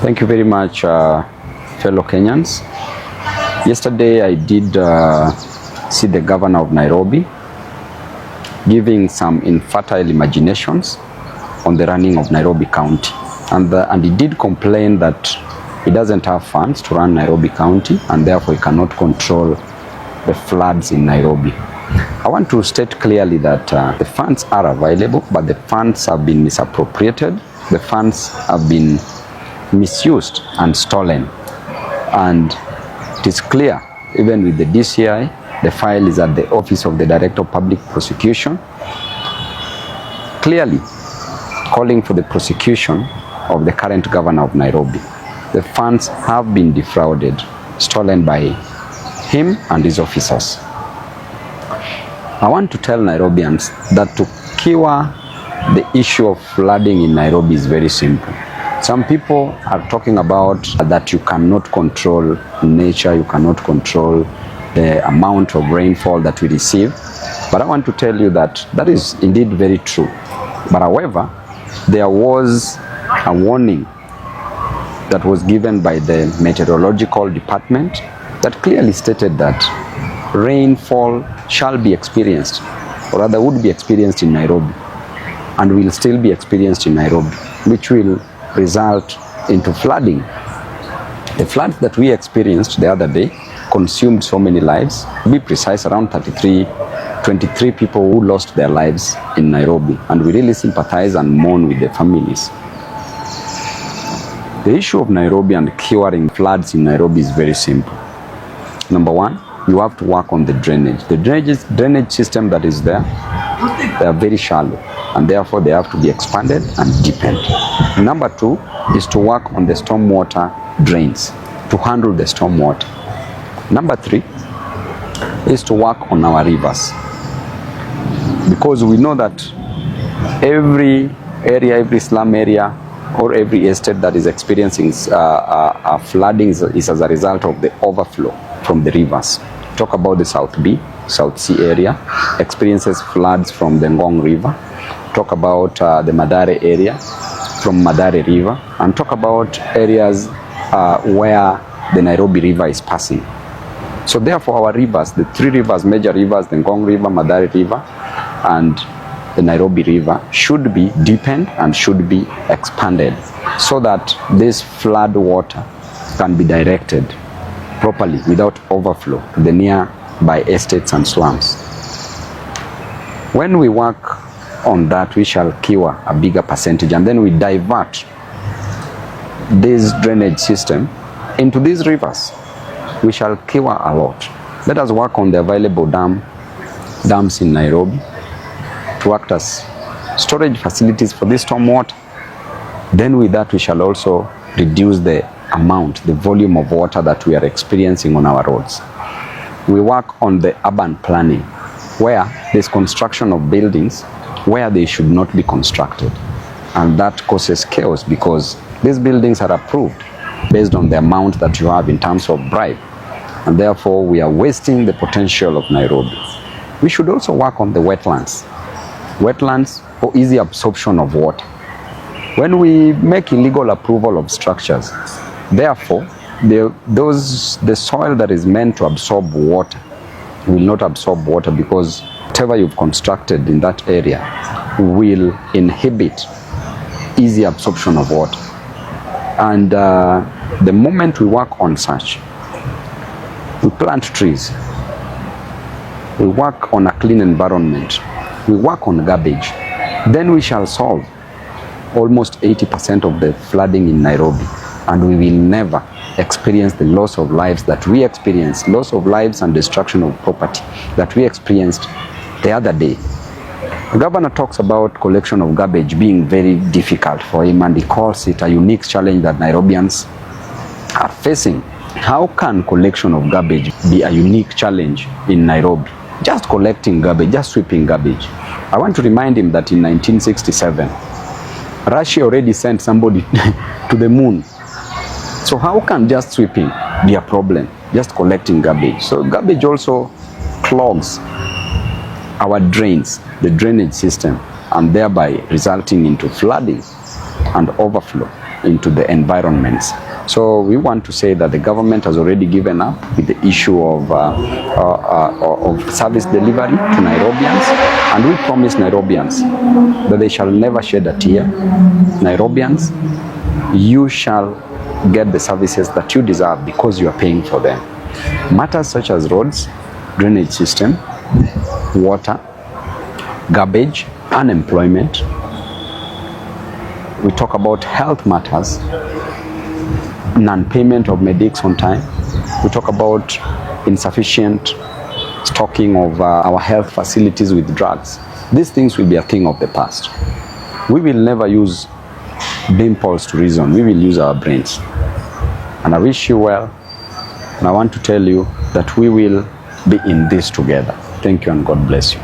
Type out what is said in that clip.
Thank you very much, fellow Kenyans. Yesterday I did see the governor of Nairobi giving some infertile imaginations on the running of Nairobi County. And he did complain that he doesn't have funds to run Nairobi County and therefore he cannot control the floods in Nairobi. I want to state clearly that the funds are available, but the funds have been misappropriated. The funds have been misused and stolen. And it is clear, even with the DCI, the file is at the Office of the Director of Public Prosecution, clearly calling for the prosecution of the current governor of Nairobi. The funds have been defrauded, stolen by him and his officers. I want to tell Nairobians that to cure the issue of flooding in Nairobi is very simple. Some people are talking about that you cannot control nature, you cannot control the amount of rainfall that we receive. But I want to tell you that that is indeed very true. But however, there was a warning that was given by the meteorological department that clearly stated that rainfall shall be experienced, or rather would be experienced in Nairobi, and will still be experienced in Nairobi, which will result into flooding. The floods that we experienced the other day consumed so many lives. To be precise, around 23 people who lost their lives in Nairobi, and we really sympathize and mourn with the families. The issue of Nairobi and curing floods in Nairobi is very simple. Number one, you have to work on the drainage. The drainage system that is there, they are very shallow, and therefore they have to be expanded and deepened. Number two is to work on the stormwater drains, to handle the stormwater. Number three is to work on our rivers, because we know that every area, every slum area, or every estate that is experiencing flooding is as a result of the overflow from the rivers. Talk about the South B, South C area, experiences floods from the Ngong River. Talk about the Madare area, from Madare River, and talk about areas where the Nairobi River is passing. So therefore our rivers, the three rivers, major rivers, the Ngong River, Madare River, and the Nairobi River, should be deepened and should be expanded so that this flood water can be directed properly without overflow to the nearby estates and slums. When we work on that, we shall cure a bigger percentage, and then we divert this drainage system into these rivers. We shall cure a lot. Let us work on the available dams in Nairobi to act as storage facilities for this storm water. Then with that we shall also reduce the amount, the volume of water that we are experiencing on our roads. We work on the urban planning, where there's construction of buildings where they should not be constructed. And that causes chaos, because these buildings are approved based on the amount that you have in terms of bribe. And therefore we are wasting the potential of Nairobi. We should also work on the wetlands. Wetlands for easy absorption of water. When we make illegal approval of structures, therefore, the soil that is meant to absorb water will not absorb water, because whatever you've constructed in that area will inhibit easy absorption of water. And the moment we work on such, we plant trees, we work on a clean environment, we work on garbage, then we shall solve almost 80% of the flooding in Nairobi, and we will never experience the loss of lives that we experienced, loss of lives and destruction of property that we experienced the other day. The governor talks about collection of garbage being very difficult for him, and he calls it a unique challenge that Nairobians are facing. How can collection of garbage be a unique challenge in Nairobi? Just collecting garbage, just sweeping garbage. I want to remind him that in 1967, Russia already sent somebody to the moon. So how can just sweeping be a problem, just collecting garbage? So garbage also clogs our drains, the drainage system, and thereby resulting into flooding and overflow. into the environments. So we want to say that the government has already given up with the issue of service delivery to Nairobians, and we promise Nairobians that they shall never shed a tear. Nairobians, you shall get the services that you deserve because you are paying for them. Matters such as roads, drainage system, water, garbage, unemployment. We talk about health matters, non-payment of medics on time. We talk about insufficient stocking of our health facilities with drugs. These things will be a thing of the past. We will never use beam pulse to reason. We will use our brains. And I wish you well. And I want to tell you that we will be in this together. Thank you and God bless you.